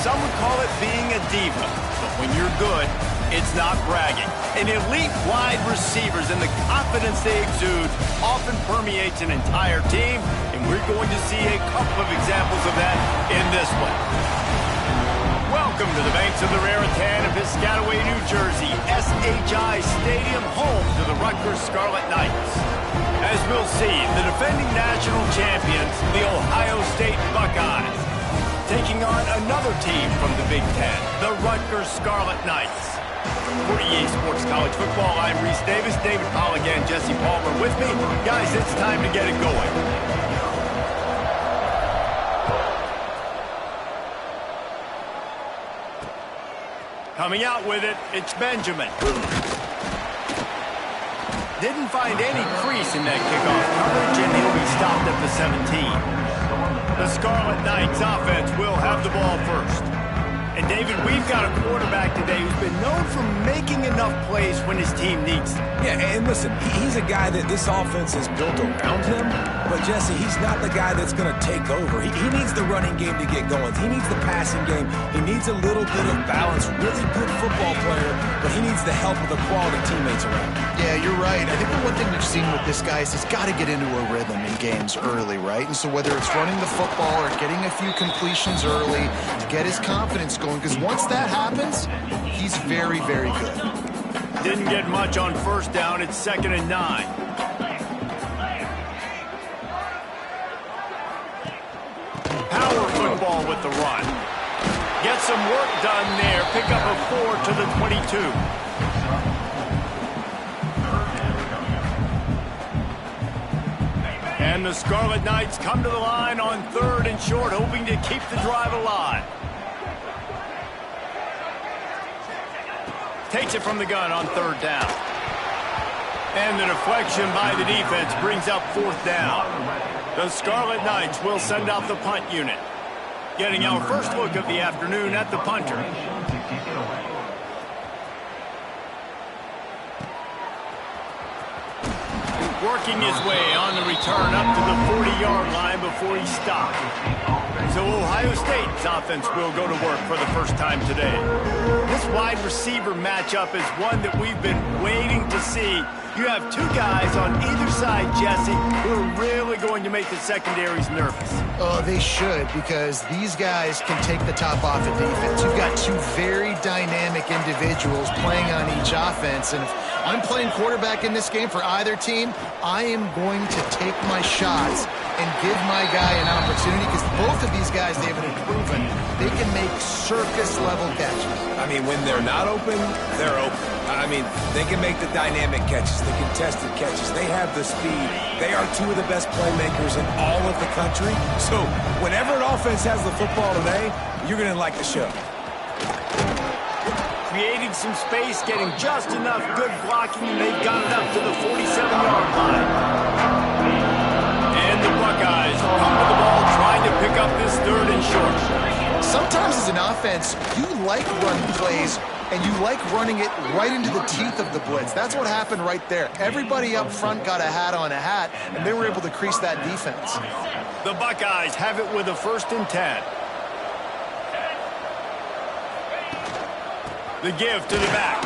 Some would call it being a diva, but when you're good, it's not bragging. And elite wide receivers and the confidence they exude often permeates an entire team, and we're going to see a couple of examples of that in this one. Welcome to the banks of the Raritan in Piscataway, New Jersey, SHI Stadium, home to the Rutgers Scarlet Knights. As we'll see, the defending national champions, the Ohio State Buckeyes, taking on another team from the Big Ten, the Rutgers Scarlet Knights. For EA Sports College Football, I'm Reese Davis, David Pollack, and Jesse Palmer with me. Guys, it's time to get it going. Coming out with it, it's Benjamin. Didn't find any crease in that kickoff coverage, and he'll be stopped at the 17. The Scarlet Knights offense will have the ball first. And, David, we've got a quarterback today who's been known for making enough plays when his team needs them. Yeah, and listen, he's a guy that this offense is built around him. But, Jesse, he's not the guy that's going to take over. He needs the running game to get going. He needs the passing game. He needs a little bit of balance. Really good football player, but he needs the help of the quality teammates around him. Yeah, you're right. I think the one thing we've seen with this guy is he's got to get into a rhythm in games early, right? And so whether it's running the football or getting a few completions early to get his confidence going, because once that happens, he's very, very good. Didn't get much on first down. It's 2nd and 9. Power football with the run. Get some work done there. Pick up a 4 to the 22. And the Scarlet Knights come to the line on 3rd and short, hoping to keep the drive alive. Takes it from the gun on 3rd down. And the deflection by the defense brings up 4th down. The Scarlet Knights will send out the punt unit. Getting our first look of the afternoon at the punter. Working his way on the return up to the 40-yard line before he's stopped. So Ohio State's offense will go to work for the first time today. This wide receiver matchup is one that we've been waiting to see. You have two guys on either side, Jesse, who are really going to make the secondaries nervous. Oh, they should, because these guys can take the top off of defense. You've got two very dynamic individuals playing on each offense, and if I'm playing quarterback in this game for either team, I am going to take my shots and give my guy an opportunity, because both of these guys, David, have proven they can make circus-level catches. I mean, when they're not open, they're open. I mean, they can make the dynamic catches, the contested catches. They have the speed. They are two of the best playmakers in all of the country. So whenever an offense has the football today, you're going to like the show. Creating some space, getting just enough good blocking, and they've got it up to the 47-yard line. And the Buckeyes come to the ball trying to pick up this 3rd and short. Sometimes as an offense, you like run plays, and you like running it right into the teeth of the blitz. That's what happened right there. Everybody up front got a hat on a hat, and they were able to crease that defense. The Buckeyes have it with a 1st and 10. The give to the back.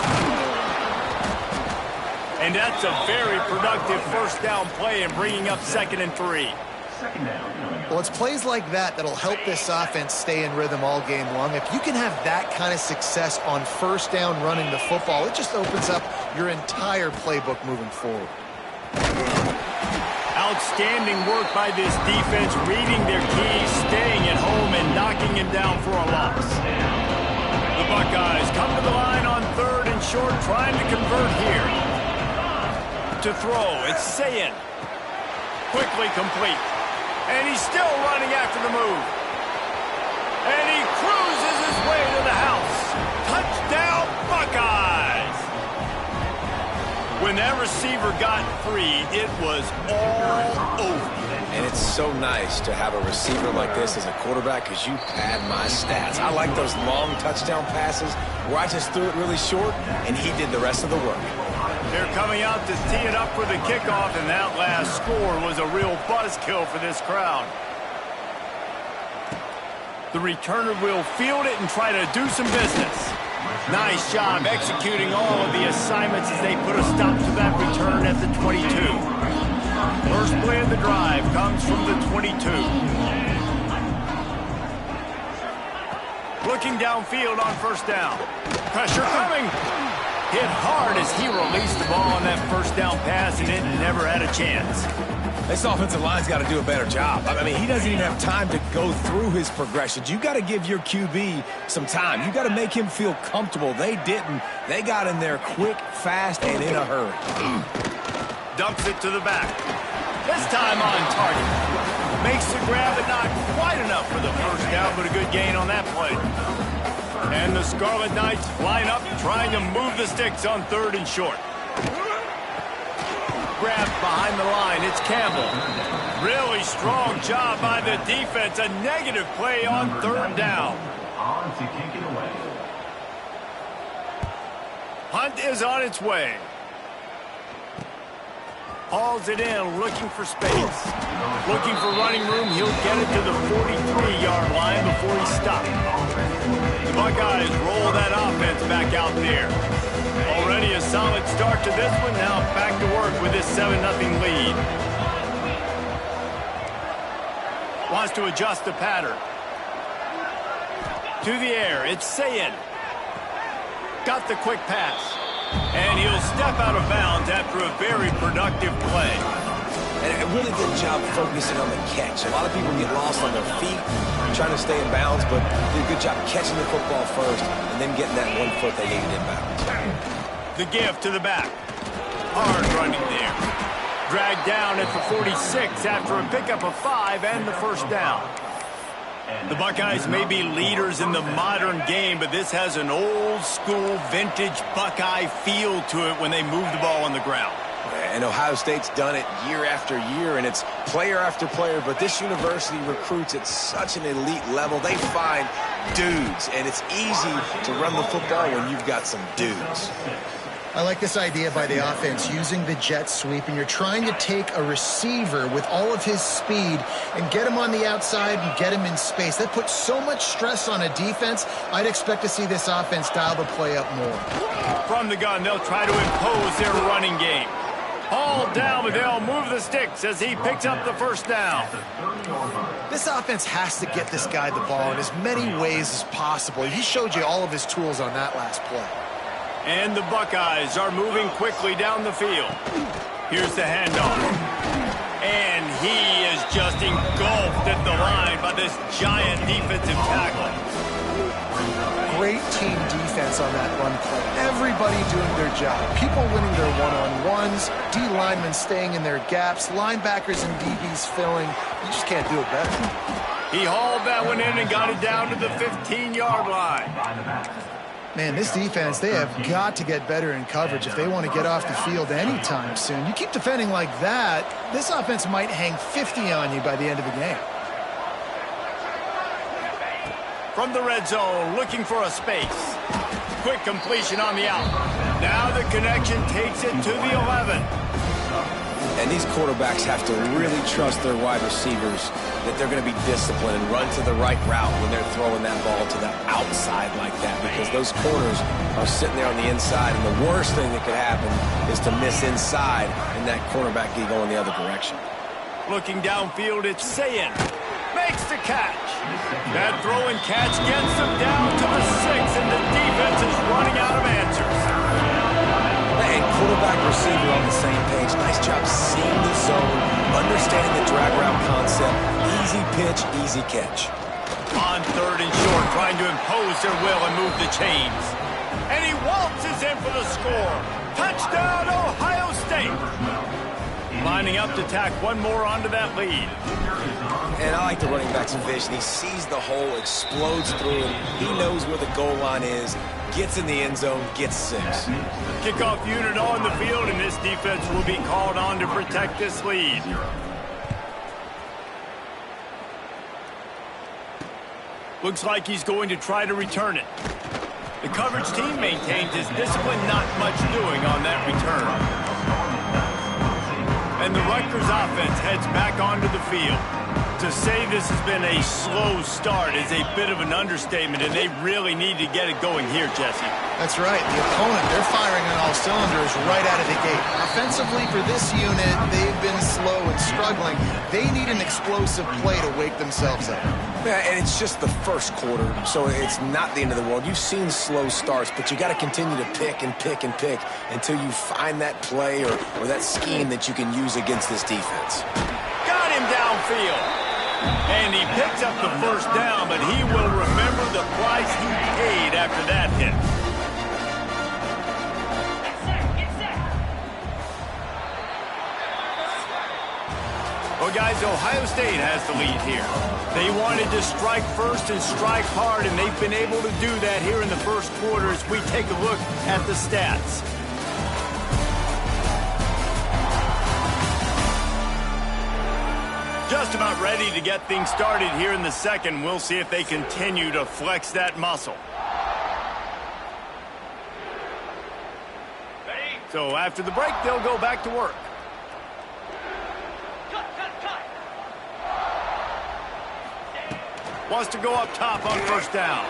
And that's a very productive first down play and bringing up 2nd and 3. Well, it's plays like that that'll help this offense stay in rhythm all game long. If you can have that kind of success on first down running the football, it just opens up your entire playbook moving forward. Outstanding work by this defense, reading their keys, staying at home, and knocking him down for a loss. The Buckeyes come to the line on 3rd and short, trying to convert here. To throw, it's Sayin. Quickly complete. And he's still running after the move. And he cruises his way to the house. Touchdown, Buckeyes! When that receiver got free, it was all over. And it's so nice to have a receiver like this as a quarterback, because you pad my stats. I like those long touchdown passes where I just threw it really short, and he did the rest of the work. They're coming out to tee it up for the kickoff, and that last score was a real buzzkill for this crowd. The returner will field it and try to do some business. Nice job executing all of the assignments as they put a stop to that return at the 22. First play of the drive comes from the 22. Looking downfield on first down. Pressure coming. Hit hard as he released the ball on that first down pass, and it never had a chance. This offensive line's got to do a better job. I mean, he doesn't even have time to go through his progressions. You got to give your QB some time. You got to make him feel comfortable. They didn't. They got in there quick, fast, and in a hurry. Dumps it to the back. This time on target. Makes the grab, but not quite enough for the first down, but a good gain on that play. And the Scarlet Knights line up, trying to move the sticks on 3rd and short. Grabbed behind the line, it's Campbell. Really strong job by the defense. A negative play on 3rd down. Hunt is on its way. Hauls it in, looking for space. Looking for running room, he'll get it to the 43-yard line before he stopped. The Buckeyes roll that offense back out there. Already a solid start to this one. Now back to work with this 7-0 lead. Wants to adjust the pattern. To the air, it's Sayin. Got the quick pass. And he'll step out of bounds after a very productive play. And a really good job focusing on the catch. A lot of people get lost on their feet, trying to stay in bounds, but did a good job catching the football first and then getting that 1 foot they needed in bounds. The give to the back. Hard running there. Dragged down at the 46 after a pickup of 5 and the first down. The Buckeyes may be leaders in the modern game, but this has an old-school, vintage Buckeye feel to it when they move the ball on the ground. And Ohio State's done it year after year, and it's player after player, but this university recruits at such an elite level. They find dudes, and it's easy to run the football when you've got some dudes. I like this idea by the offense, using the jet sweep, and you're trying to take a receiver with all of his speed and get him on the outside and get him in space. That puts so much stress on a defense. I'd expect to see this offense dial the play up more. From the gun, they'll try to impose their running game. Hauled down, but they'll move the sticks as he picks up the first down. This offense has to get this guy the ball in as many ways as possible. He showed you all of his tools on that last play. And the Buckeyes are moving quickly down the field. Here's the handoff. And he is just engulfed at the line by this giant defensive tackle. Great team defense on that run play. Everybody doing their job. People winning their one-on-ones, D linemen staying in their gaps, linebackers and DBs filling. You just can't do it better. He hauled that one in and got it down to the 15-yard line. Man, this defense, they have got to get better in coverage if they want to get off the field anytime soon. You keep defending like that, this offense might hang 50 on you by the end of the game. From the red zone, looking for a space. Quick completion on the out. Now the connection takes it to the 11. And these quarterbacks have to really trust their wide receivers that they're going to be disciplined and run to the right route when they're throwing that ball to the outside like that, because those corners are sitting there on the inside, and the worst thing that could happen is to miss inside and that cornerback get going the other direction. Looking downfield, it's Sayin. Makes the catch. That throw and catch gets them down to the 6, and the defense is running out of answers. Hey, quarterback receiver on the same page. Nice job seeing the zone, understanding the drag route concept. Easy pitch, easy catch. On 3rd and short, trying to impose their will and move the chains. And he waltzes in for the score. Touchdown, Ohio State. Lining up to tack one more onto that lead. And I like the running back's vision. He sees the hole, explodes through it. He knows where the goal line is, gets in the end zone, gets 6. Kickoff unit on the field, and this defense will be called on to protect this lead. Looks like he's going to try to return it. The coverage team maintains his discipline, not much doing on that return. And the Rutgers offense heads back onto the field. To say this has been a slow start is a bit of an understatement, and they really need to get it going here, Jesse. That's right. The opponent, they're firing on all cylinders right out of the gate. Offensively, for this unit, they've been slow and struggling. They need an explosive play to wake themselves up. Yeah, and it's just the first quarter, so it's not the end of the world. You've seen slow starts, but you got to continue to pick and pick and pick until you find that play or that scheme that you can use against this defense. Got him downfield. And he picks up the first down, but he will remember the price he paid after that hit. Well, guys, Ohio State has the lead here. They wanted to strike first and strike hard, and they've been able to do that here in the first quarter as we take a look at the stats. Just about ready to get things started here in the second. We'll see if they continue to flex that muscle. So after the break, they'll go back to work. Wants to go up top on first down.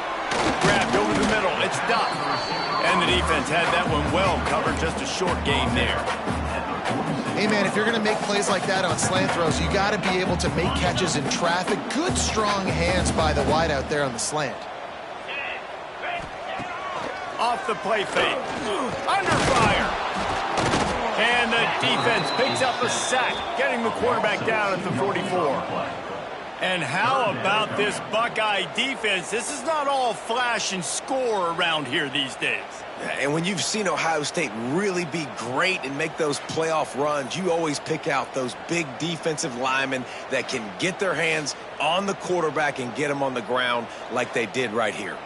Grabbed over the middle. It's done. And the defense had that one well covered. Just a short gain there. Hey, man, if you're going to make plays like that on slant throws, you got to be able to make catches in traffic. Good, strong hands by the wide out there on the slant. Off the play fake. Under fire. And the defense picks up a sack, getting the quarterback down at the 44. And how about this Buckeye defense? This is not all flash and score around here these days. And when you've seen Ohio State really be great and make those playoff runs, you always pick out those big defensive linemen that can get their hands on the quarterback and get him on the ground like they did right here.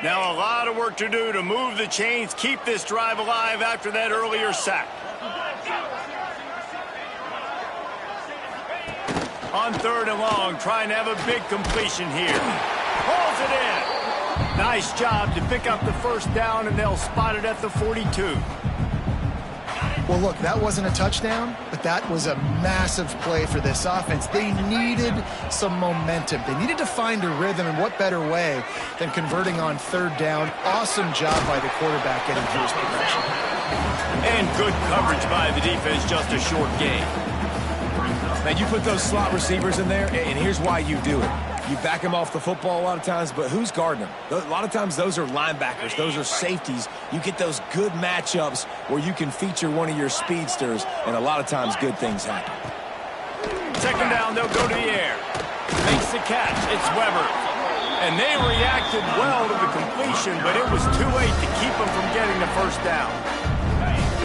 Now a lot of work to do to move the chains, keep this drive alive after that earlier sack. On third and long, trying to have a big completion here. Pulls it in. Nice job to pick up the first down, and they'll spot it at the 42. Well, look, that wasn't a touchdown, but that was a massive play for this offense. They needed some momentum. They needed to find a rhythm, and what better way than converting on third down. Awesome job by the quarterback getting through his progression. And good coverage by the defense, just a short gain. Man, you put those slot receivers in there, and here's why you do it. You back them off the football a lot of times, but who's guarding them? A lot of times those are linebackers. Those are safeties. You get those good matchups where you can feature one of your speedsters, and a lot of times good things happen. Second down, they'll go to the air. Makes the catch. It's Weber. And they reacted well to the completion, but it was too late to keep them from getting the first down.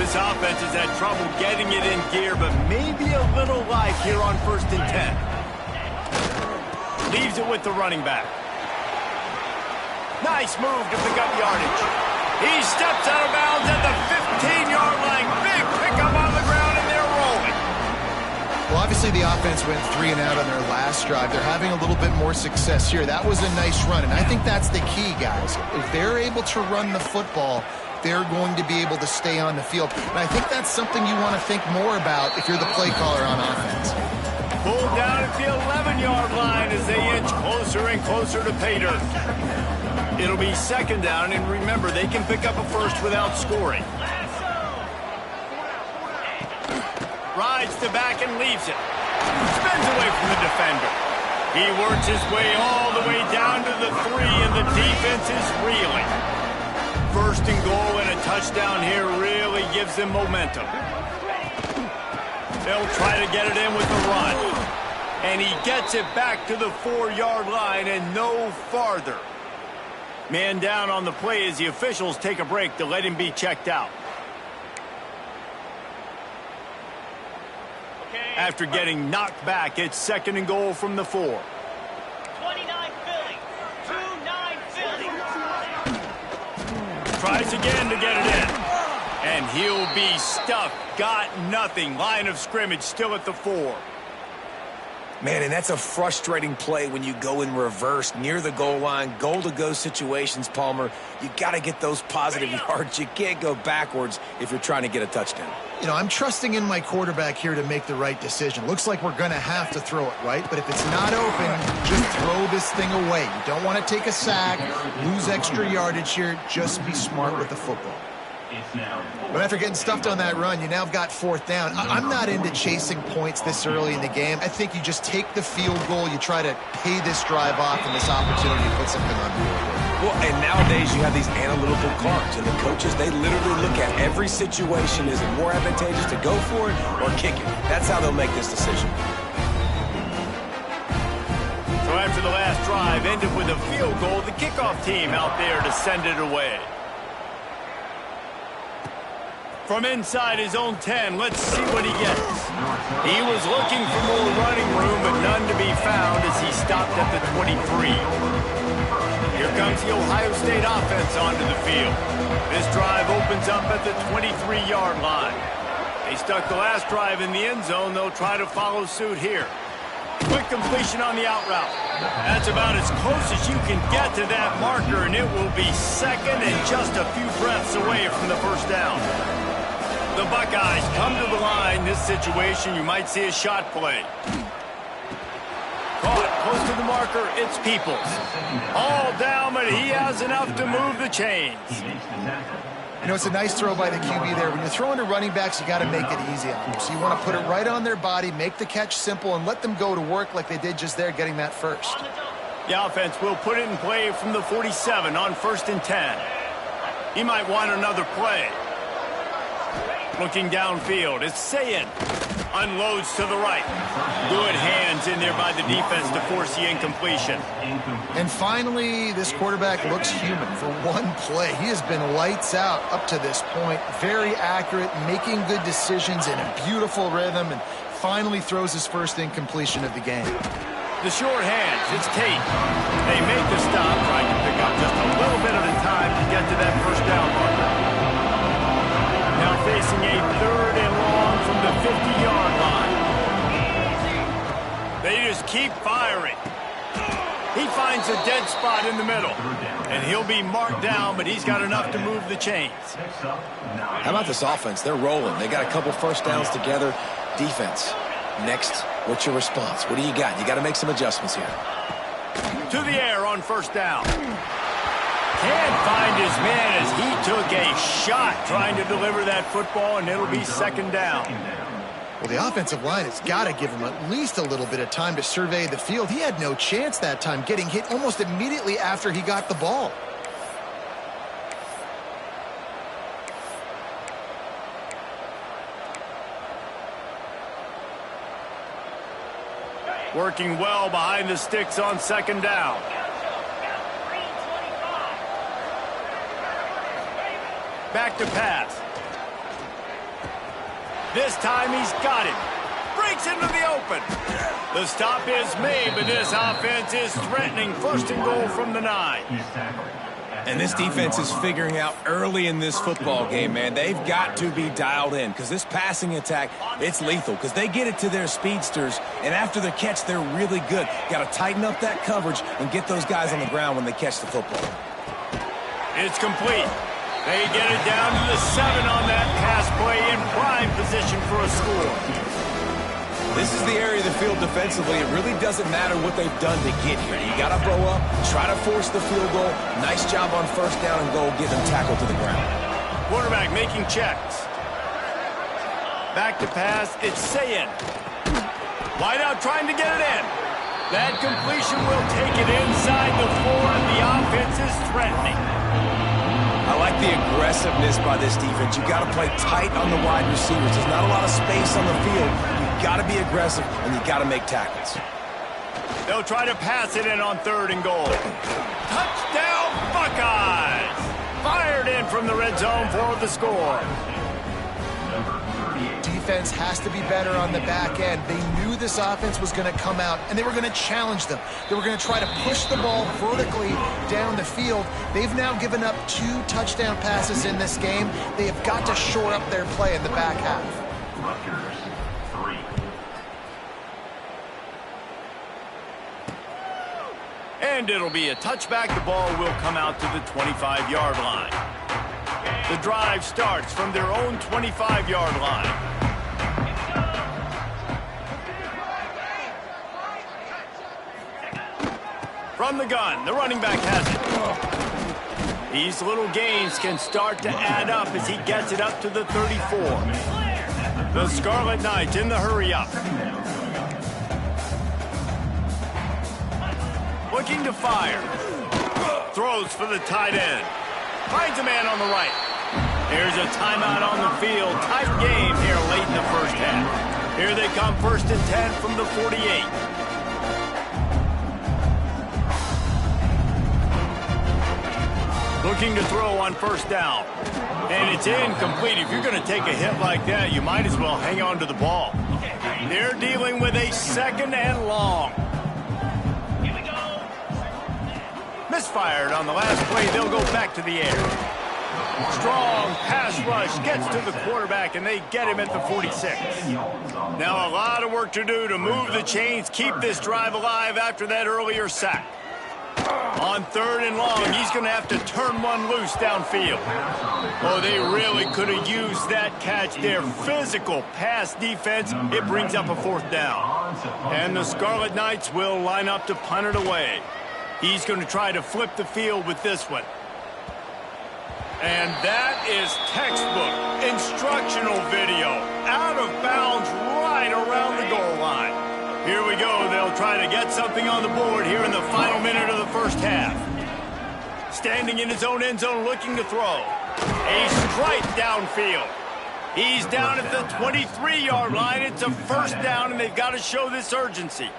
This offense has had trouble getting it in gear, but maybe a little life here on 1st and 10. Leaves it with the running back. Nice move to pick up yardage. He steps out of bounds at the 15-yard line. Big pickup on the ground, and they're rolling. Well, obviously the offense went 3 and out on their last drive. They're having a little bit more success here. That was a nice run, and I think that's the key, guys. If they're able to run the football, they're going to be able to stay on the field. And I think that's something you want to think more about if you're the play caller on offense. Pulled down at the 11-yard line as they inch closer and closer to pay dirt. It'll be second down, and remember, they can pick up a first without scoring. Rides to back and leaves it. Spins away from the defender. He works his way all the way down to the 3, and the defense is reeling. First and goal and a touchdown here really gives them momentum. They'll try to get it in with the run. And he gets it back to the 4-yard line and no farther. Man down on the play as the officials take a break to let him be checked out. After getting knocked back, it's second and goal from the 4. 29 Philly. 2-9 Philly. Tries again to get it in. And he'll be stuffed. Got nothing. Line of scrimmage still at the 4. Man, and that's a frustrating play when you go in reverse near the goal line, goal-to-go situations, Palmer. You got to get those positive yards. You can't go backwards if you're trying to get a touchdown. You know, I'm trusting in my quarterback here to make the right decision. Looks like we're going to have to throw it, right? But if it's not open, just throw this thing away. You don't want to take a sack, lose extra yardage here. Just be smart with the football. But after getting stuffed on that run, you now have got fourth down. I'm not into chasing points this early in the game. I think you just take the field goal, you try to pay this drive off and this opportunity to put something on the board. Well, and nowadays you have these analytical cards, and the coaches, they literally look at every situation. Is it more advantageous to go for it or kick it? That's how they'll make this decision. So after the last drive ended with a field goal, the kickoff team out there to send it away. From inside his own 10, let's see what he gets. He was looking for more running room, but none to be found as he stopped at the 23. Here comes the Ohio State offense onto the field. This drive opens up at the 23-yard line. They stuck the last drive in the end zone. They'll try to follow suit here. Quick completion on the out route. That's about as close as you can get to that marker, and it will be second and just a few breaths away from the first down. The Buckeyes come to the line. This situation, you might see a shot play. Caught close to the marker. It's Peoples. All down, but he has enough to move the chains. You know, it's a nice throw by the QB there. When you're throwing to running backs, you got to make it easy on them. So you want to put it right on their body, make the catch simple, and let them go to work like they did just there, getting that first. The offense will put it in play from the 47 on 1st and 10. He might want another play. Looking downfield, it's Sayin. Unloads to the right. Good hands in there by the defense to force the incompletion. And finally, this quarterback looks human for one play. He has been lights out up to this point. Very accurate, making good decisions in a beautiful rhythm, and finally throws his first incompletion of the game. The short hands, it's Tate. They make the stop, trying to pick up just a little bit at a time to get to that first down marker. Now facing a 3rd and long from the 50-yard line. They just keep firing. He finds a dead spot in the middle. And he'll be marked down, but he's got enough to move the chains. How about this offense? They're rolling. They got a couple first downs together. Defense. Next, what's your response? What do you got? You got to make some adjustments here. To the air on first down. Can't find his man as he took a shot trying to deliver that football, and it'll be second down. Well, the offensive line has got to give him at least a little bit of time to survey the field. He had no chance that time, getting hit almost immediately after he got the ball. Working well behind the sticks on second down. Back to pass. This time he's got it. Breaks into the open. The stop is made, but this offense is threatening 1st and goal from the 9. And this defense is figuring out early in this football game, man. They've got to be dialed in because this passing attack, it's lethal because they get it to their speedsters, and after the catch, they're really good. Got to tighten up that coverage and get those guys on the ground when they catch the football. It's complete. They get it down to the 7 on that pass play in prime position for a score. This is the area of the field defensively. It really doesn't matter what they've done to get here. You got to blow up, try to force the field goal. Nice job on first down and goal, get them tackled to the ground. Quarterback making checks. Back to pass, it's Sayin. Wide out trying to get it in. That completion will take it inside the 4, and the offense is threatening. I like the aggressiveness by this defense. You got to play tight on the wide receivers. There's not a lot of space on the field. You got to be aggressive, and you got to make tackles. They'll try to pass it in on 3rd and goal. Touchdown, Buckeyes! Fired in from the red zone for the score. Defense has to be better on the back end. They knew this offense was going to come out, and they were going to challenge them. They were going to try to push the ball vertically down the field. They've now given up 2 touchdown passes in this game. They have got to shore up their play in the back half. Rutgers, 3. And it'll be a touchback. The ball will come out to the 25-yard line. The drive starts from their own 25-yard line. From the gun, the running back has it. These little gains can start to add up as he gets it up to the 34. The Scarlet Knights in the hurry-up. Looking to fire. Throws for the tight end. Finds a man on the right. Here's a timeout on the field. Tight game here late in the first half. Here they come, 1st and 10 from the 48. Looking to throw on 1st down. And it's incomplete. If you're going to take a hit like that, you might as well hang on to the ball. They're dealing with a 2nd and long. Misfired on the last play. They'll go back to the air. Strong pass rush gets to the quarterback, and they get him at the 46. Now a lot of work to do to move the chains, keep this drive alive after that earlier sack. On 3rd and long, he's going to have to turn one loose downfield. Oh, they really could have used that catch there. Physical pass defense. It brings up a 4th down. And the Scarlet Knights will line up to punt it away. He's going to try to flip the field with this one. And that is textbook instructional video. Out of bounds right around the goal line. Here we go. They'll try to get something on the board here in the final minute of the first half. Standing in his own end zone looking to throw. A strike downfield. He's down at the 23-yard line. It's a 1st down, and they've got to show this urgency.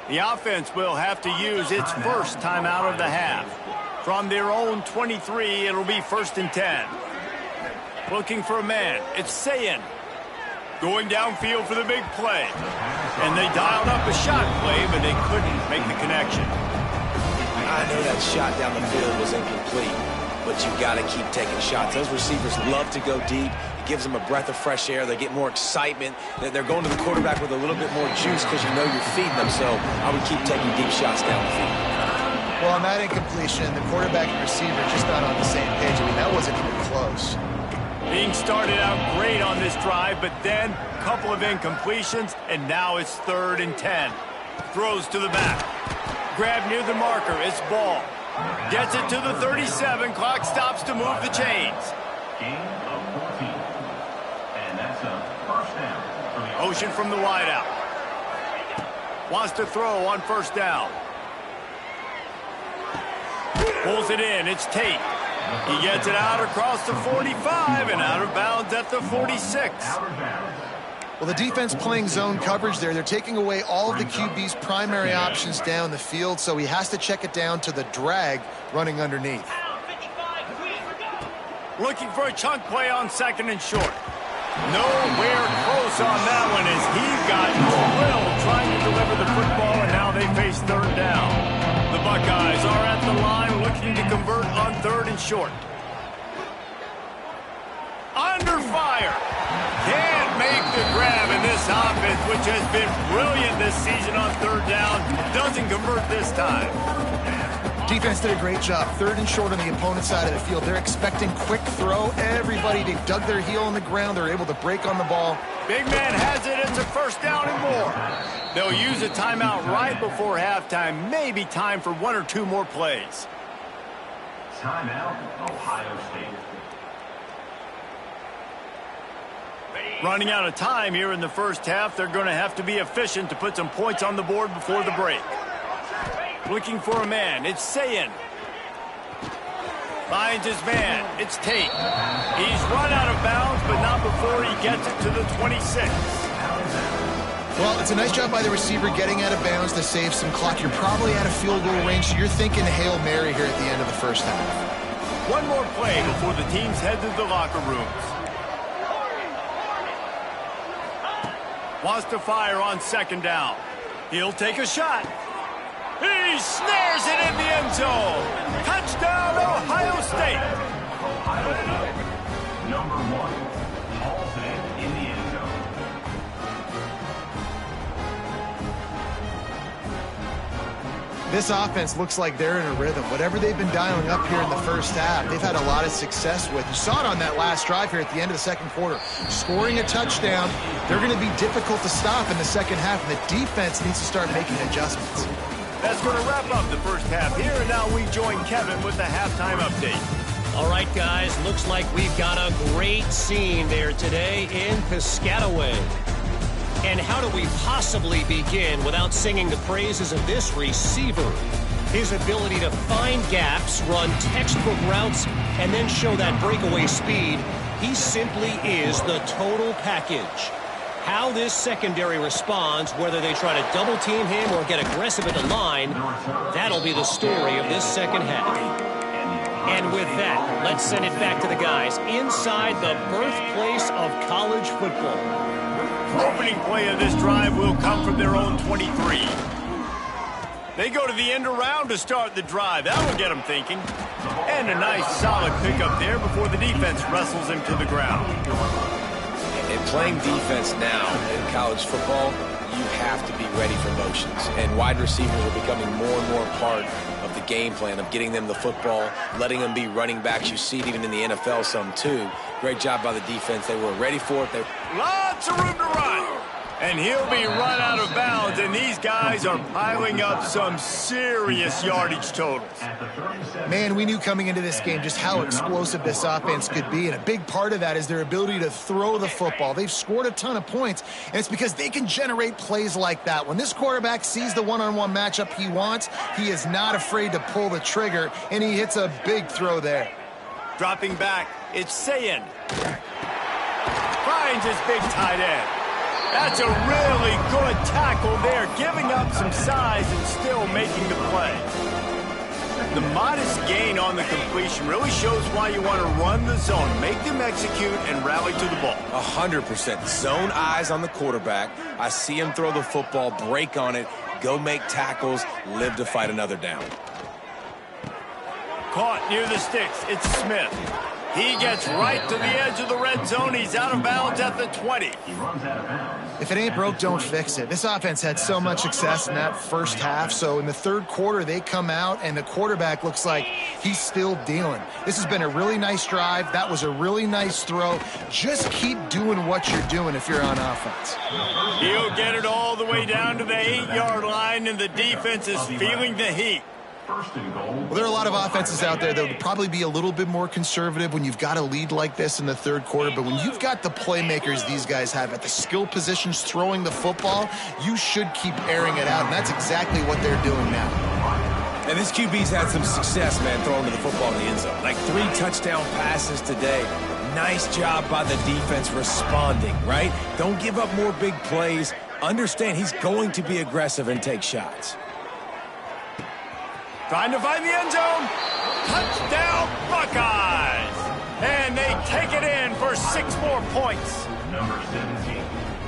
The offense will have to use its first timeout of the half. From their own 23, it'll be 1st and 10. Looking for a man. It's Sayin. Going downfield for the big play. And they dialed up a shot play, but they couldn't make the connection. I know that shot down the field was incomplete, but you got to keep taking shots. Those receivers love to go deep. It gives them a breath of fresh air. They get more excitement. They're going to the quarterback with a little bit more juice because you know you're feeding them. So I would keep taking deep shots down the field. Well, on that incompletion, the quarterback and receiver just not on the same page. I mean, that wasn't even close. Being started out great on this drive, but then a couple of incompletions, and now it's 3rd and 10. Throws to the back. Grab near the marker. It's Ball. Gets it to the 37. Clock stops to move the chains. Gain of 14. And that's a 1st down. Motion from the wideout. Wants to throw on 1st down. Pulls it in. It's Tate. He gets it out across the 45 and out of bounds at the 46. Well, the defense playing zone coverage there. They're taking away all of the QB's primary options down the field, so he has to check it down to the drag running underneath. Looking for a chunk play on 2nd and short. Nowhere close on that one as he got drilled trying to deliver the football, and now they face 3rd down. The Buckeyes are at the line looking to convert on 3rd and short. Under fire. Can't make the grab in this offense, which has been brilliant this season on 3rd down. Doesn't convert this time. Defense did a great job. 3rd and short on the opponent's side of the field. They're expecting quick throw. Everybody, they dug their heel on the ground. They're able to break on the ball. Big man has it. It's a 1st down and more. They'll use a timeout right before halftime. Maybe time for 1 or 2 more plays. Timeout, Ohio State. Running out of time here in the first half. They're going to have to be efficient to put some points on the board before the break. Looking for a man. It's Sayin. Finds his man. It's Tate. He's run out of bounds, but not before he gets it to the 26. Well, it's a nice job by the receiver getting out of bounds to save some clock. You're probably out of field goal range, so you're thinking Hail Mary here at the end of the first half. One more play before the teams head to the locker rooms. Wants to fire on 2nd down. He'll take a shot. He snares it in the end zone. Touchdown, Ohio State. Ohio State, number 1, hauls it in the end zone. This offense looks like they're in a rhythm. Whatever they've been dialing up here in the first half, they've had a lot of success with. You saw it on that last drive here at the end of the second quarter. Scoring a touchdown, they're going to be difficult to stop in the second half, and the defense needs to start making adjustments. That's going to wrap up the first half here, and now we join Kevin with the halftime update. All right, guys, looks like we've got a great scene there today in Piscataway. And how do we possibly begin without singing the praises of this receiver? His ability to find gaps, run textbook routes, and then show that breakaway speed. He simply is the total package. How this secondary responds, whether they try to double team him or get aggressive at the line, that'll be the story of this second half. And with that, let's send it back to the guys inside the birthplace of college football. Opening play of this drive will come from their own 23. They go to the end around to start the drive. That will get them thinking. And a nice solid pickup there before the defense wrestles him to the ground. And playing defense now in college football, you have to be ready for motions. And wide receivers are becoming more and more part of the game plan of getting them the football, letting them be running backs. You see it even in the NFL some too. Great job by the defense. They were ready for it. Lots of room to run. And he'll be run out of bounds, and these guys are piling up some serious yardage totals. Man, we knew coming into this game just how explosive this offense could be, and a big part of that is their ability to throw the football. They've scored a ton of points, and it's because they can generate plays like that. When this quarterback sees the one-on-one matchup he wants, he is not afraid to pull the trigger, and he hits a big throw there. Dropping back, it's Sayin. Finds his big tight end. That's a really good tackle there, giving up some size and still making the play. The modest gain on the completion really shows why you want to run the zone, make them execute, and rally to the ball. 100%. Zone eyes on the quarterback. I see him throw the football, break on it, go make tackles, live to fight another down. Caught near the sticks. It's Smith. He gets right to the edge of the red zone. He's out of bounds at the 20. If it ain't broke, don't fix it. This offense had so much success in that first half, so in the third quarter, they come out, and the quarterback looks like he's still dealing. This has been a really nice drive. That was a really nice throw. Just keep doing what you're doing if you're on offense. He'll get it all the way down to the 8-yard line, and the defense is feeling the heat. Well, there are a lot of offenses out there that would probably be a little bit more conservative when you've got a lead like this in the third quarter, but when you've got the playmakers these guys have at the skill positions throwing the football, you should keep airing it out, and that's exactly what they're doing now. And this QB's had some success, man, throwing to the football in the end zone. Like 3 touchdown passes today. Nice job by the defense responding, right? Don't give up more big plays. Understand he's going to be aggressive and take shots. Trying to find the end zone. Touchdown, Buckeyes! And they take it in for 6 more points. Number 17.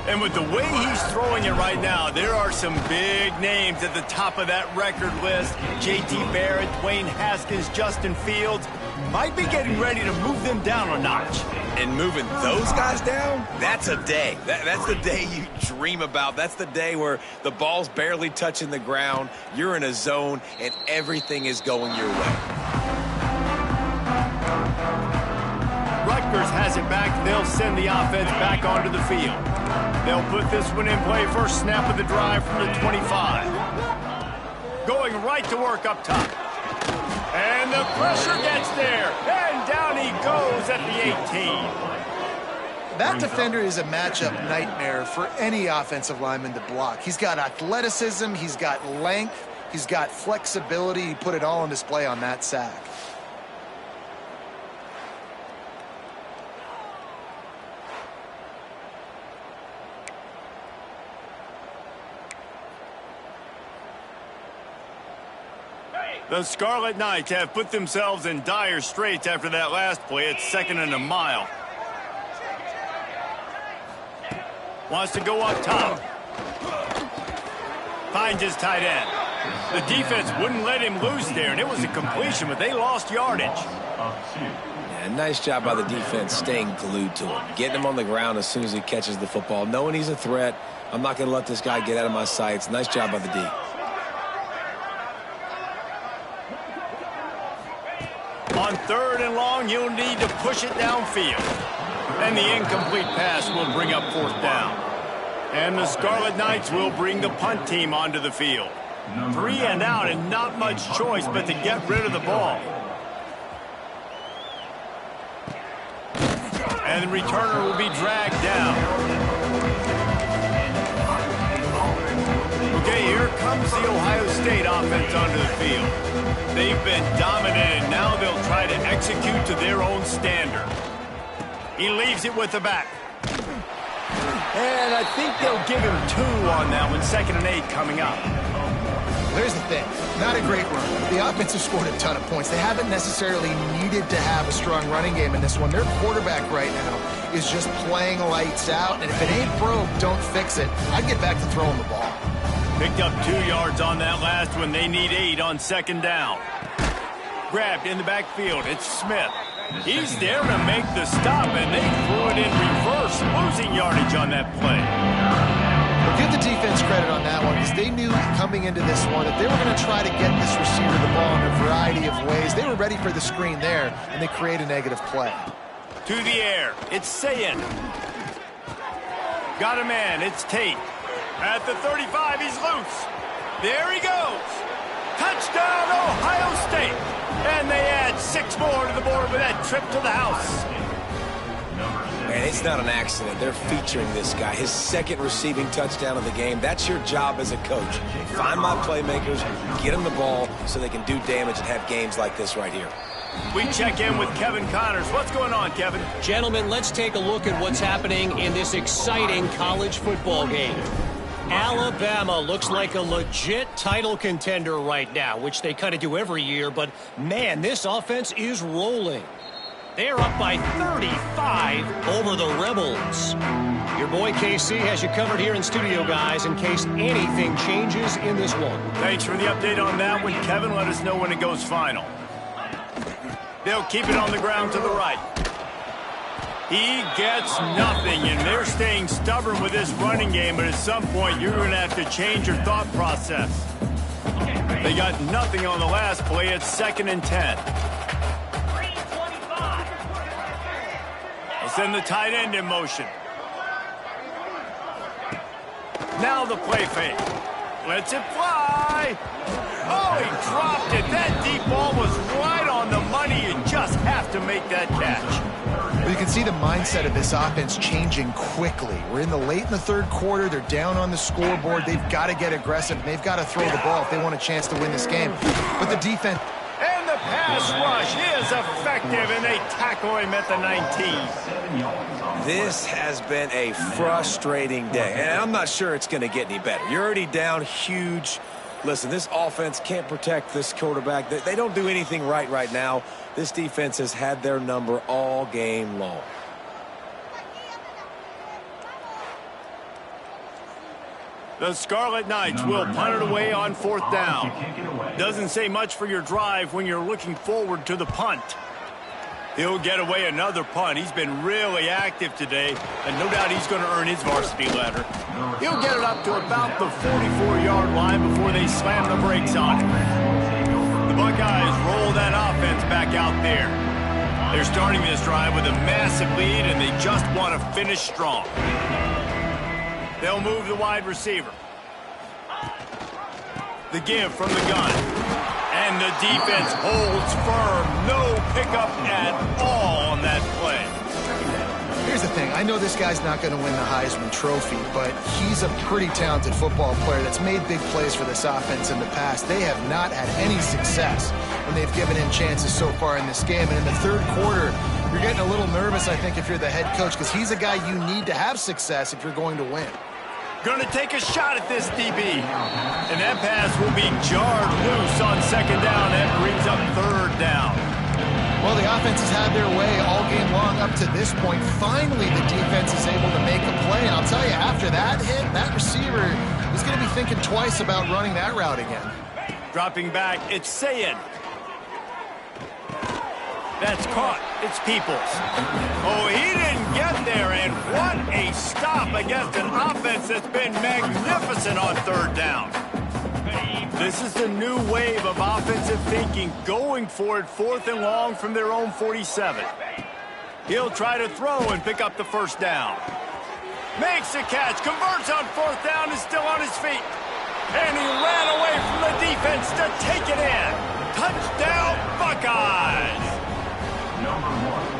And with the way he's throwing it right now, there are some big names at the top of that record list. J.T. Barrett, Dwayne Haskins, Justin Fields. Might be getting ready to move them down a notch. And moving those guys down, that's a day. That's the day you dream about. That's the day where the ball's barely touching the ground, you're in a zone, and everything is going your way. Rutgers has it back. They'll send the offense back onto the field. They'll put this one in play. First snap of the drive from the 25. Going right to work up top. And the pressure gets there. And down he goes at the 18. That defender is a matchup nightmare for any offensive lineman to block. He's got athleticism, he's got length, he's got flexibility. He put it all on display on that sack. The Scarlet Knights have put themselves in dire straits after that last play. It's 2nd and a mile. Wants to go up top. Finds his tight end. The defense wouldn't let him loose there, and it was a completion, but they lost yardage. Yeah, nice job by the defense staying glued to him. Getting him on the ground as soon as he catches the football. Knowing he's a threat. I'm not going to let this guy get out of my sights. Nice job by the D. On 3rd and long, you'll need to push it downfield. And the incomplete pass will bring up 4th down. And the Scarlet Knights will bring the punt team onto the field. 3 and out and not much choice but to get rid of the ball. And the returner will be dragged down. Okay, here comes the Ohio State offense onto the field. They've been dominant, and now they'll try to execute to their own standard. He leaves it with the back. And I think they'll give him 2 on that one. 2nd and 8 coming up. Here's the thing. Not a great run. The offense has scored a ton of points. They haven't necessarily needed to have a strong running game in this one. Their quarterback right now is just playing lights out, and if it ain't broke, don't fix it. I'd get back to throwing the ball. Picked up 2 yards on that last one. They need 8 on 2nd down. Grabbed in the backfield. It's Smith. He's there to make the stop, and they threw it in reverse, losing yardage on that play. Well, give the defense credit on that one, because they knew coming into this one that they were going to try to get this receiver the ball in a variety of ways. They were ready for the screen there, and they create a negative play. To the air. It's Sayin. Got a man. It's Tate. At the 35, he's loose. There he goes. Touchdown, Ohio State. And they add 6 more to the board with that trip to the house. And it's not an accident. They're featuring this guy. His 2nd receiving touchdown of the game. That's your job as a coach. Find my playmakers, get them the ball so they can do damage and have games like this right here. We check in with Kevin Connors. What's going on, Kevin? Gentlemen, let's take a look at what's happening in this exciting college football game. Alabama looks like a legit title contender right now, which they kind of do every year, but man, this offense is rolling. They're up by 35 over the Rebels. Your boy KC has you covered here in studio, guys, in case anything changes in this one. Thanks for the update on that one, Kevin. Let us know when it goes final. They'll keep it on the ground to the right. He gets nothing, and they're staying stubborn with this running game, but at some point you're going to have to change your thought process. They got nothing on the last play. It's 2nd and 10. They'll send the tight end in motion. Now the play fake. Lets it fly. Oh, he dropped it. That deep ball was right on the money. You just have to make that catch. Well, you can see the mindset of this offense changing quickly. We're in the 3rd quarter. They're down on the scoreboard. They've got to get aggressive. They've got to throw the ball if they want a chance to win this game. But the defense... And the pass rush is effective, and they tackle him at the 19. This has been a frustrating day, and I'm not sure it's going to get any better. You're already down huge. Listen, this offense can't protect this quarterback. They don't do anything right now. This defense has had their number all game long. The Scarlet Knights will punt it away on 4th down. Doesn't say much for your drive when you're looking forward to the punt. He'll get away another punt. He's been really active today, and no doubt he's going to earn his varsity letter. He'll get it up to about the 44-yard line before they slam the brakes on him. The Buckeyes roll that offense back out there. They're starting this drive with a massive lead, and they just want to finish strong. They'll move the wide receiver. The give from the gun. And the defense holds firm. No pickup at all on that play. Here's the thing. I know this guy's not going to win the Heisman Trophy, but he's a pretty talented football player that's made big plays for this offense in the past. They have not had any success when they've given him chances so far in this game. And in the 3rd quarter, you're getting a little nervous, I think, if you're the head coach, because he's a guy you need to have success if you're going to win. Going to take a shot at this DB. And that pass will be jarred loose on 2nd down. That brings up 3rd down. Well, the offense has had their way all game long up to this point. Finally, the defense is able to make a play. And I'll tell you, after that hit, that receiver is going to be thinking twice about running that route again. Dropping back, it's Sayin. That's caught. It's Peoples. Oh, he didn't get there, and what a stop against an offense that's been magnificent on 3rd down. The this is the new wave of offensive thinking, going for it 4th and long from their own 47. He'll try to throw and pick up the first down. Makes the catch, converts on 4th down, is still on his feet. And he ran away from the defense to take it in. Touchdown, Buckeyes!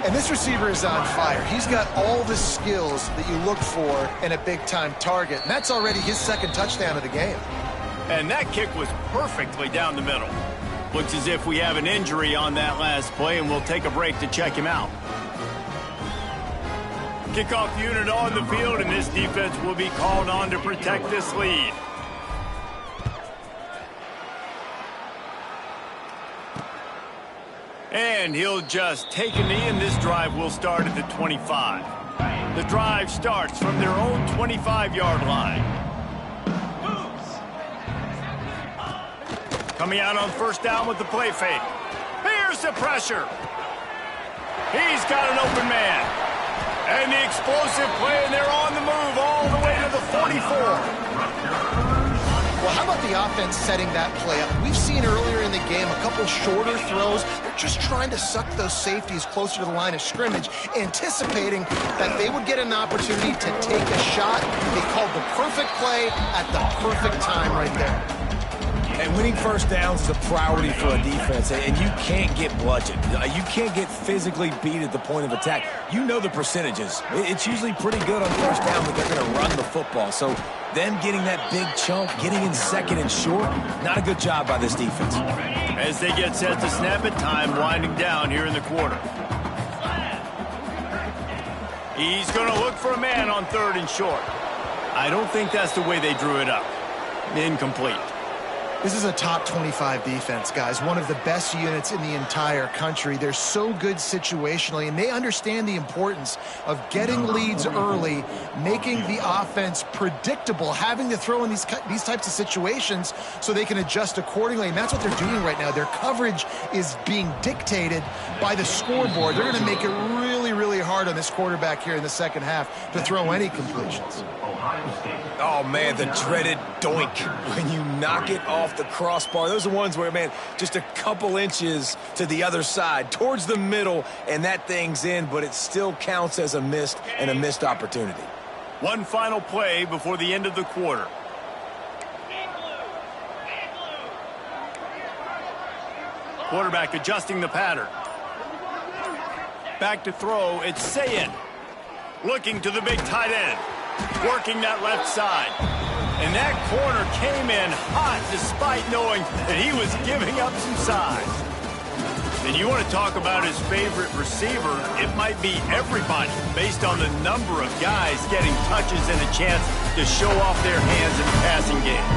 And this receiver is on fire. He's got all the skills that you look for in a big-time target. And that's already his 2nd touchdown of the game. And that kick was perfectly down the middle. Looks as if we have an injury on that last play, and we'll take a break to check him out. Kickoff unit on the field, and this defense will be called on to protect this lead. And he'll just take a knee, and this drive will start at the 25. The drive starts from their own 25-yard line. Coming out on 1st down with the play fake. Here's the pressure. He's got an open man. And the explosive play, and they're on the move all the way to the 44. Well, how about the offense setting that play up? We've seen earlier in the game a couple shorter throws. They're just trying to suck those safeties closer to the line of scrimmage, anticipating that they would get an opportunity to take a shot. They called the perfect play at the perfect time right there. And winning 1st downs is a priority for a defense, and you can't get bludgeoned. You can't get physically beat at the point of attack. You know the percentages. It's usually pretty good on 1st down that they're going to run the football. So them getting that big chunk, getting in 2nd and short, not a good job by this defense. As they get set to snap it, time winding down here in the quarter. He's going to look for a man on 3rd and short. I don't think that's the way they drew it up. Incomplete. This is a top 25 defense, guys. One of the best units in the entire country. They're so good situationally, and they understand the importance of getting leads early, making the offense predictable, having to throw in these types of situations so they can adjust accordingly. And that's what they're doing right now. Their coverage is being dictated by the scoreboard. They're going to make it really, really hard on this quarterback here in the 2nd half to throw any completions. Oh, man, the dreaded doink when you knock it off the crossbar. Those are ones where, man, just a couple inches to the other side, towards the middle, and that thing's in, but it still counts as a missed opportunity. One final play before the end of the quarter. Quarterback adjusting the pattern. Back to throw, it's Sayin. Looking to the big tight end. Working that left side. And that corner came in hot despite knowing that he was giving up some size. And you want to talk about his favorite receiver, it might be everybody based on the number of guys getting touches and a chance to show off their hands in the passing game.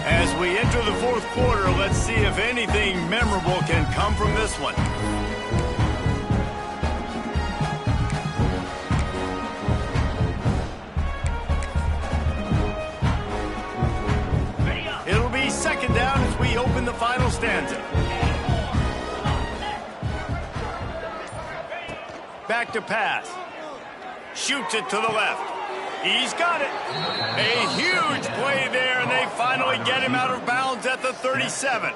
As we enter the 4th quarter, let's see if anything memorable can come from this one. It'll be 2nd down as we open the final stanza. Back to pass. Shoots it to the left. He's got it. A huge play there, and they finally get him out of bounds at the 37.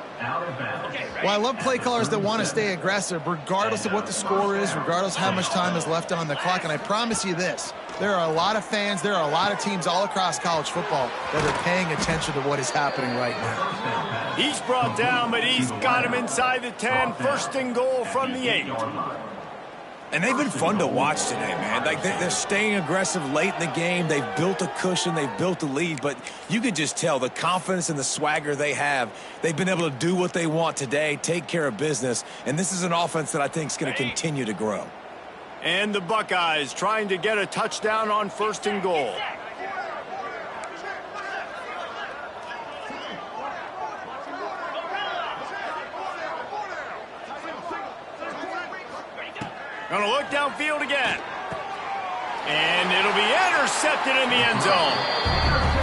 Well, I love play callers that want to stay aggressive, regardless of what the score is, regardless of how much time is left on the clock. And I promise you this, there are a lot of fans, there are a lot of teams all across college football that are paying attention to what is happening right now. He's brought down, but he's got him inside the 10. 1st and goal from the 8. And they've been fun to watch today, man. Like, they're staying aggressive late in the game. They've built a cushion. They've built a lead. But you can just tell the confidence and the swagger they have. They've been able to do what they want today, take care of business. And this is an offense that I think is going to continue to grow. And the Buckeyes trying to get a touchdown on 1st and goal. Going to look downfield again. And it'll be intercepted in the end zone.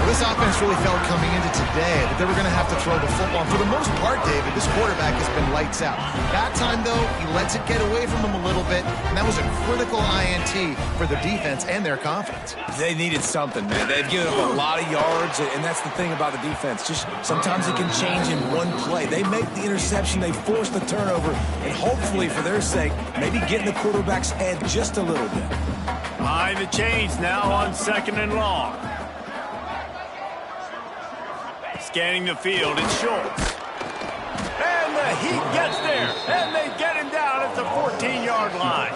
Well, this offense really felt coming into today that they were going to have to throw the football. And for the most part, David, this quarterback has been lights out. That time, though, he lets it get away from him a little bit, and that was a critical INT for the defense and their confidence. They needed something, man. They've given up a lot of yards, and that's the thing about the defense. Just sometimes it can change in one play. They make the interception, they force the turnover, and hopefully, for their sake, maybe get in the quarterback's head just a little bit. Behind the chains now on 2nd and long. Scanning the field, it's Schultz. And the heat gets there, and they get him down at the 14-yard line.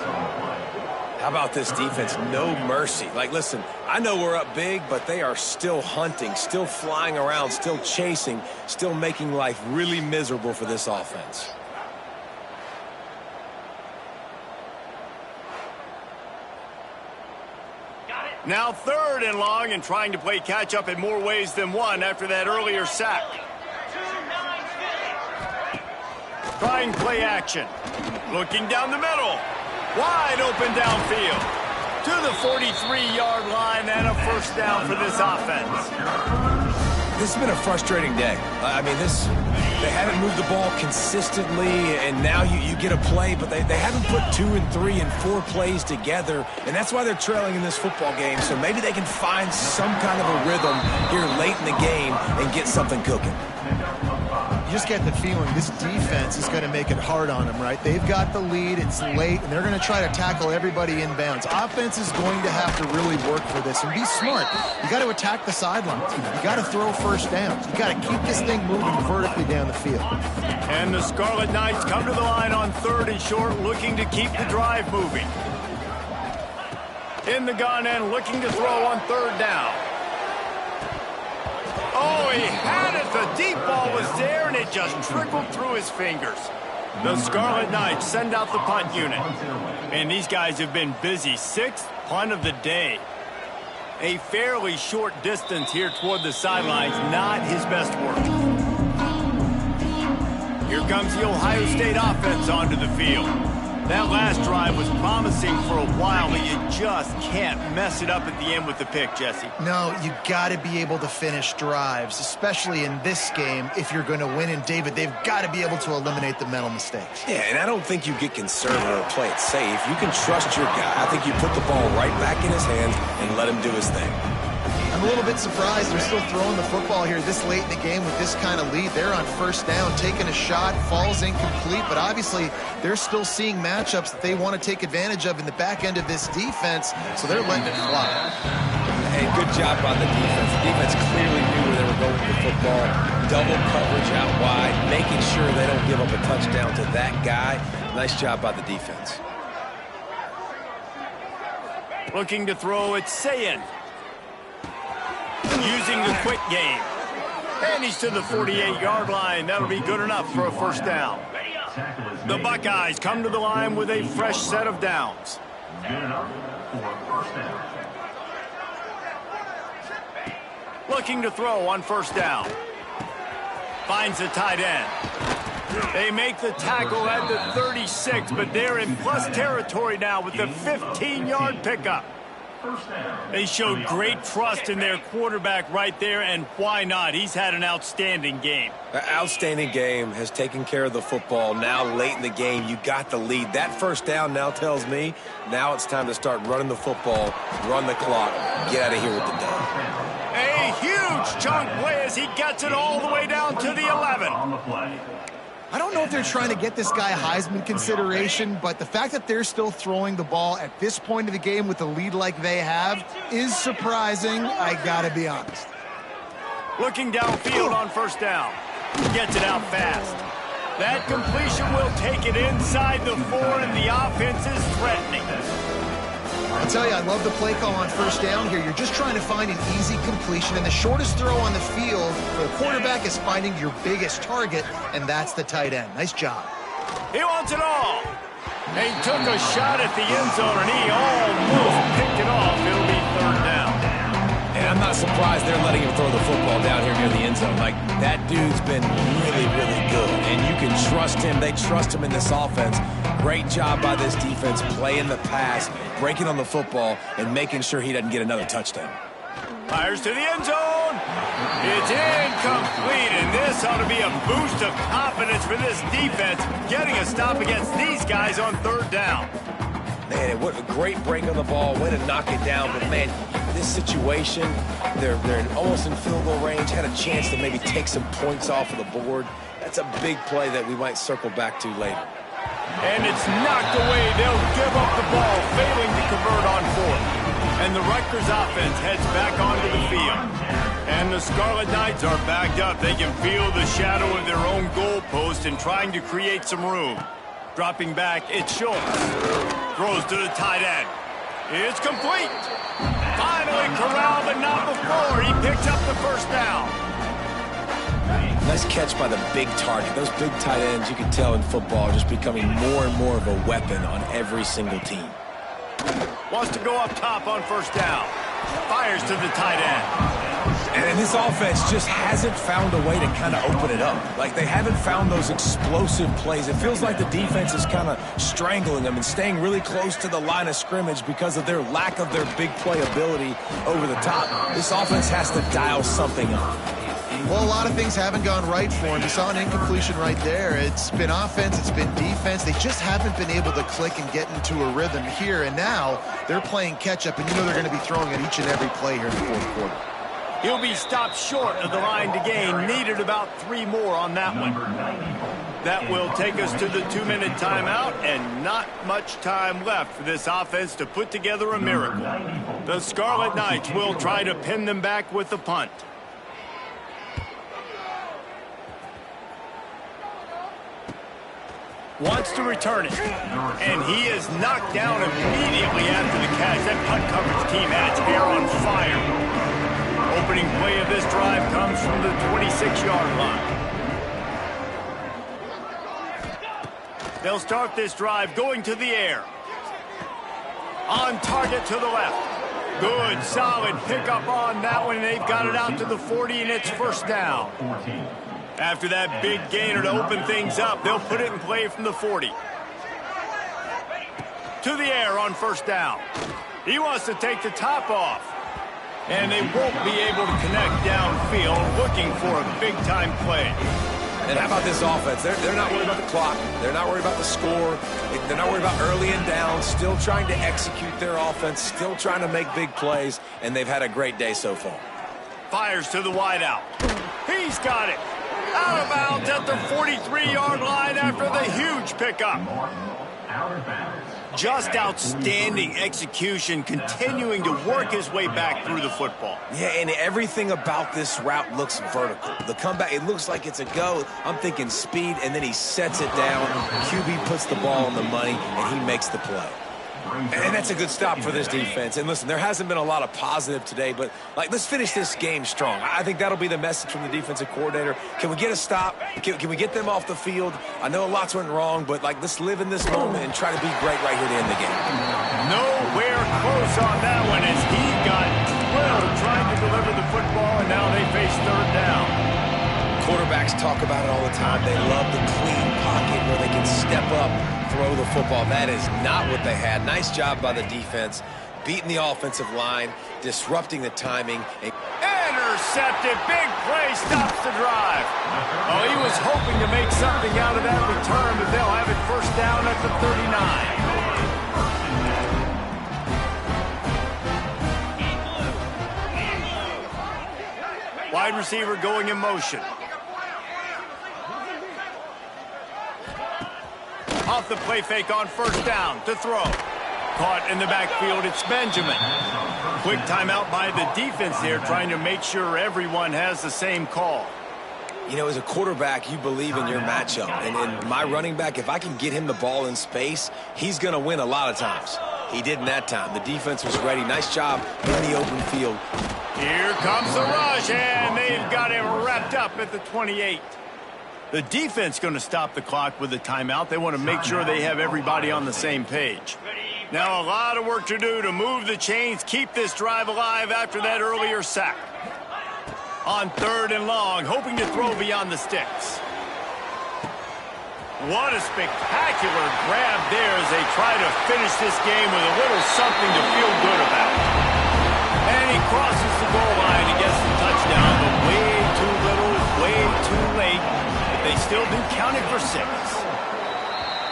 How about this defense? No mercy. Like, listen, I know we're up big, but they are still hunting, still flying around, still chasing, still making life really miserable for this offense. Now 3rd and long, and trying to play catch-up in more ways than one after that earlier sack. Trying play action. Looking down the middle. Wide open downfield. To the 43-yard line and a first down for this offense. This has been a frustrating day. I mean, they haven't moved the ball consistently, and now you get a play, but they haven't put 2 and 3 and 4 plays together, and that's why they're trailing in this football game. So maybe they can find some kind of a rhythm here late in the game and get something cooking. You just get the feeling this defense is going to make it hard on them, right? They've got the lead, it's late, and they're going to try to tackle everybody inbounds. Offense is going to have to really work for this and be smart. You got to attack the sidelines. You got to throw first downs. You got to keep this thing moving vertically down the field. And the Scarlet Knights come to the line on 3rd and short, looking to keep the drive moving. In the gun and looking to throw on 3rd down. Oh, he had it. The deep ball was there, and it just trickled through his fingers. The Scarlet Knights send out the punt unit. And these guys have been busy. 6th punt of the day. A fairly short distance here toward the sidelines. Not his best work. Here comes the Ohio State offense onto the field. That last drive was promising for a while, but you just can't mess it up at the end with the pick, Jesse. No, you got to be able to finish drives, especially in this game if you're going to win. And, David, they've got to be able to eliminate the mental mistakes. Yeah, and I don't think you get conservative or play it safe. You can trust your guy. I think you put the ball right back in his hands and let him do his thing. I'm a little bit surprised they're still throwing the football here this late in the game with this kind of lead. They're on 1st down, taking a shot, falls incomplete, but obviously they're still seeing matchups that they want to take advantage of in the back end of this defense, so they're letting it fly. Hey, good job by the defense. The defense clearly knew where they were going with the football. Double coverage out wide, making sure they don't give up a touchdown to that guy. Nice job by the defense. Looking to throw, it's Sayin. Using the quick game. And he's to the 48-yard line. That'll be good enough for a first down. The Buckeyes come to the line with a fresh set of downs. Good enough for a first down. Looking to throw on 1st down. Finds the tight end. They make the tackle at the 36, but they're in plus territory now with the 15-yard pickup. They showed great trust in their quarterback right there, and why not? He's had an outstanding game. An outstanding game, has taken care of the football. Now late in the game, you got the lead. That first down now tells me now it's time to start running the football, run the clock, get out of here with the dub. A huge chunk play as he gets it all the way down to the 11. On the play. I don't know if they're trying to get this guy Heisman consideration, but the fact that they're still throwing the ball at this point of the game with a lead like they have is surprising, I gotta be honest. Looking downfield on 1st down. Gets it out fast. That completion will take it inside the 4, and the offense is threatening. I tell you, I love the play call on 1st down here. You're just trying to find an easy completion, and the shortest throw on the field for the quarterback is finding your biggest target, and that's the tight end. Nice job. He wants it all. He took a shot at the end zone, and he almost picked it off. It'll be 3rd down. And I'm not surprised they're letting him throw the football down here near the end zone. Like, that dude's been really, really good, and you can trust him. They trust him in this offense. Great job by this defense playing the pass, breaking on the football, and making sure he doesn't get another touchdown. Fires to the end zone. It's incomplete, and this ought to be a boost of confidence for this defense, getting a stop against these guys on third down. Man, what a great break on the ball, way to knock it down. But, man, this situation, they're almost in field goal range, had a chance to maybe take some points off of the board. That's a big play that we might circle back to later. And it's knocked away. They'll give up the ball, failing to convert on fourth. And the Rutgers offense heads back onto the field. And the Scarlet Knights are backed up. They can feel the shadow of their own goalpost and trying to create some room. Dropping back, it's Schultz. Throws to the tight end. It's complete. Finally corralled, but not before. He picks up the first down. Nice catch by the big target. Those big tight ends, you can tell in football, are just becoming more and more of a weapon on every single team. Wants to go up top on first down. Fires to the tight end. And this offense just hasn't found a way to kind of open it up. Like, they haven't found those explosive plays. It feels like the defense is kind of strangling them and staying really close to the line of scrimmage because of their lack of their big play ability over the top. This offense has to dial something up. Well, a lot of things haven't gone right for him. You saw an incompletion right there. It's been offense, it's been defense. They just haven't been able to click and get into a rhythm here. And now they're playing catch-up, and you know they're going to be throwing at each and every play here in the fourth quarter. He'll be stopped short of the line to gain. Needed about 3 more on that one. That will take us to the 2-minute timeout, and not much time left for this offense to put together a miracle. The Scarlet Knights will try to pin them back with the punt. Wants to return it. And he is knocked down immediately after the catch. That punt coverage team had its hair on fire. Opening play of this drive comes from the 26-yard line. They'll start this drive going to the air. On target to the left. Good, solid pickup on that one. They've got it out to the 40, and it's first down. After that big gainer to open things up, they'll put it in play from the 40. To the air on first down. He wants to take the top off. And they won't be able to connect downfield, looking for a big-time play. And how about this offense? They're not worried about the clock. They're not worried about the score. They're not worried about early and down. Still trying to execute their offense. Still trying to make big plays. And they've had a great day so far. Fires to the wideout. He's got it. Out of bounds at the 43-yard line after the huge pickup. Just outstanding execution, continuing to work his way back through the football. Yeah, and everything about this route looks vertical. The comeback, it looks like it's a go. I'm thinking speed, and then he sets it down. QB puts the ball on the money, and he makes the play. And that's a good stop for this defense. And listen, there hasn't been a lot of positive today, but let's finish this game strong. I think that'll be the message from the defensive coordinator. Can we get a stop? Can we get them off the field? I know lots went wrong, but let's live in this moment and try to be great right here to end the game. Nowhere close on that one as he got drilled trying to deliver the football, and now they face third down. Quarterbacks talk about it all the time. They love the clean pocket where they can step up, throw the football. That is not what they had. Nice job by the defense, beating the offensive line, disrupting the timing. Intercepted. Big play stops the drive. Oh, he was hoping to make something out of that return, but they'll have it first down at the 39. Wide receiver going in motion. Off the play fake on first down to throw. Caught in the backfield, it's Benjamin. Quick timeout by the defense there, trying to make sure everyone has the same call. You know, as a quarterback, you believe in your matchup. And in my running back, if I can get him the ball in space, he's going to win a lot of times. He did in that time. The defense was ready. Nice job in the open field. Here comes the rush, and they've got him wrapped up at the 28. The defense going to stop the clock with a timeout. They want to make sure they have everybody on the same page. Now a lot of work to do to move the chains, keep this drive alive after that earlier sack. On third and long, hoping to throw beyond the sticks. What a spectacular grab there as they try to finish this game with a little something to feel good about. And he crosses the goal line and gets the touchdown, but way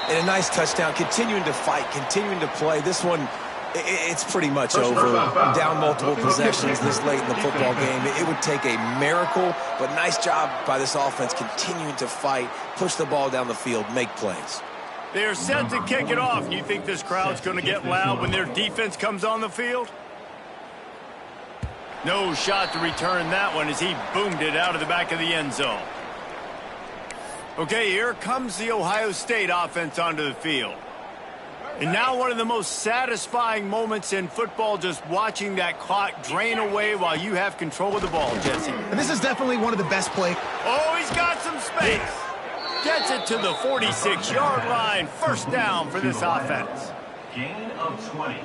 And a nice touchdown, continuing to fight, continuing to play. This one, it's pretty much over. Down multiple possessions this late in the football game. It would take a miracle, but nice job by this offense continuing to fight, push the ball down the field, make plays. They're set to kick it off. You think this crowd's going to get loud when their defense comes on the field? No shot to return that one as he boomed it out of the back of the end zone. Okay, here comes the Ohio State offense onto the field. And now one of the most satisfying moments in football, just watching that clock drain away while you have control of the ball, Jesse. And this is definitely one of the best plays. Oh, he's got some space. Gets it to the 46-yard line. First down for this offense. Gain of 20.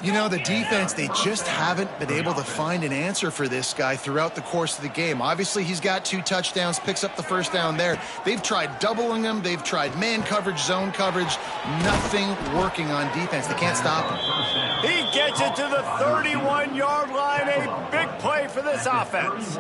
You know, the defense, they just haven't been able to find an answer for this guy throughout the course of the game. Obviously, he's got 2 touchdowns, picks up the first down there. They've tried doubling him. They've tried man coverage, zone coverage. Nothing working on defense. They can't stop him. He gets it to the 31-yard line. A big play for this offense.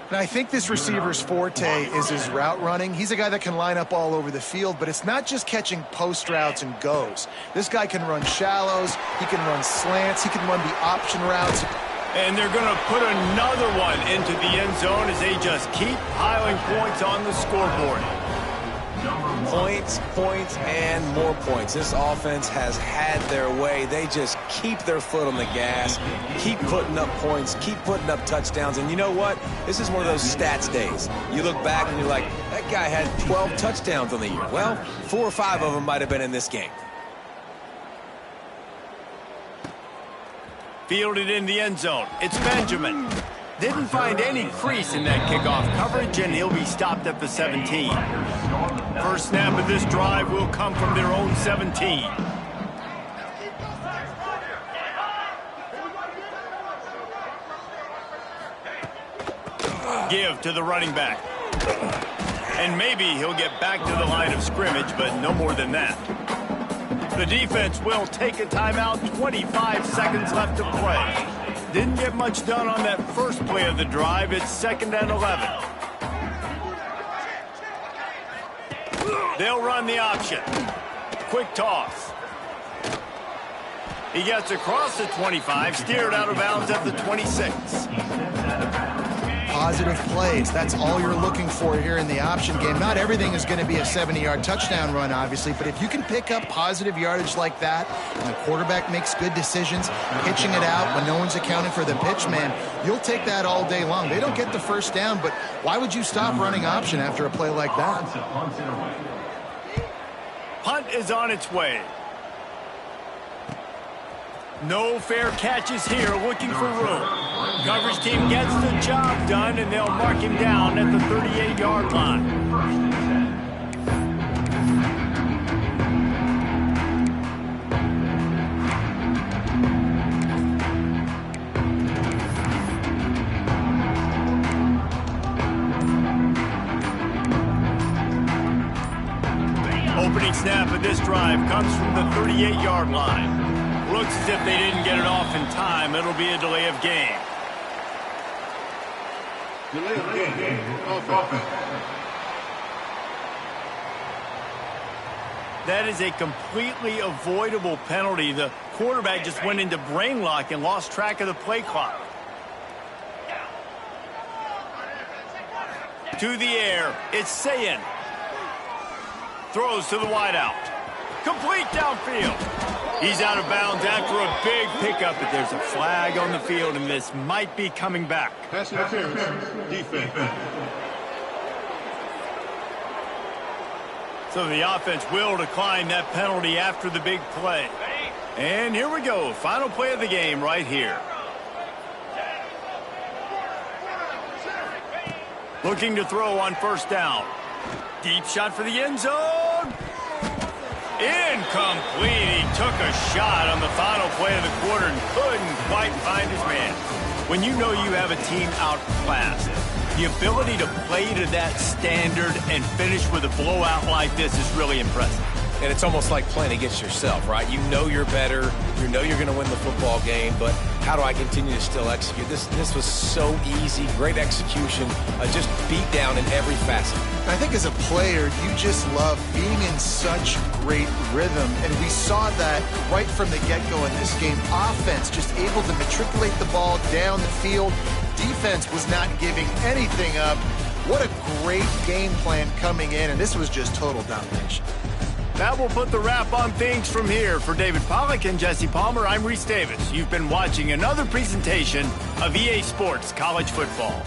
And I think this receiver's forte is his route running. He's a guy that can line up all over the field, but it's not just catching post routes and goes. This guy can run shallows, he can run slants, he can run the option routes. And they're going to put another one into the end zone as they just keep piling points on the scoreboard. Points, points, and more points. This offense has had their way. They just keep their foot on the gas, keep putting up points, keep putting up touchdowns. And you know what? This is one of those stats days. You look back and you're like, that guy had 12 touchdowns on the year. Well, 4 or 5 of them might have been in this game. Fielded in the end zone. It's Benjamin. Didn't find any crease in that kickoff coverage, and he'll be stopped at the 17. First snap of this drive will come from their own 17. Give to the running back. And maybe he'll get back to the line of scrimmage, but no more than that. The defense will take a timeout. 25 seconds left to play. Didn't get much done on that first play of the drive. It's 2nd and 11. They'll run the option. Quick toss. He gets across the 25, steered out of bounds at the 26. Positive plays. That's all you're looking for here in the option game. Not everything is going to be a 70-yard touchdown run, obviously, but if you can pick up positive yardage like that, and the quarterback makes good decisions, pitching it out when no one's accounting for the pitch, man, you'll take that all day long. They don't get the first down, but why would you stop running option after a play like that? Punt is on its way. No fair catches here, looking for room. Coverage team gets the job done, and they'll mark him down at the 38-yard line. Opening snap of this drive comes from the 38-yard line. Looks as if they didn't get it off in time. It'll be a delay of game. Delay of game. Offense. That is a completely avoidable penalty. The quarterback just went into brain lock and lost track of the play clock. To the air, it's Sayin. Throws to the wideout. Complete downfield. He's out of bounds after a big pickup, but there's a flag on the field, and this might be coming back. Pass interference. Defense. So the offense will decline that penalty after the big play. And here we go. Final play of the game right here. Looking to throw on first down. Deep shot for the end zone. Incomplete. He took a shot on the final play of the quarter and couldn't quite find his man. When you know you have a team outclassed, the ability to play to that standard and finish with a blowout like this is really impressive. And it's almost like playing against yourself, right? You know you're better. You know you're going to win the football game, but how do I continue to still execute? This was so easy, great execution, just beat down in every facet. I think as a player, you just love being in such great rhythm, and we saw that right from the get-go in this game. Offense just able to matriculate the ball down the field. Defense was not giving anything up. What a great game plan coming in, and this was just total domination. That will put the wrap on things from here. For David Pollack and Jesse Palmer, I'm Reese Davis. You've been watching another presentation of EA Sports College Football.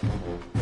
it.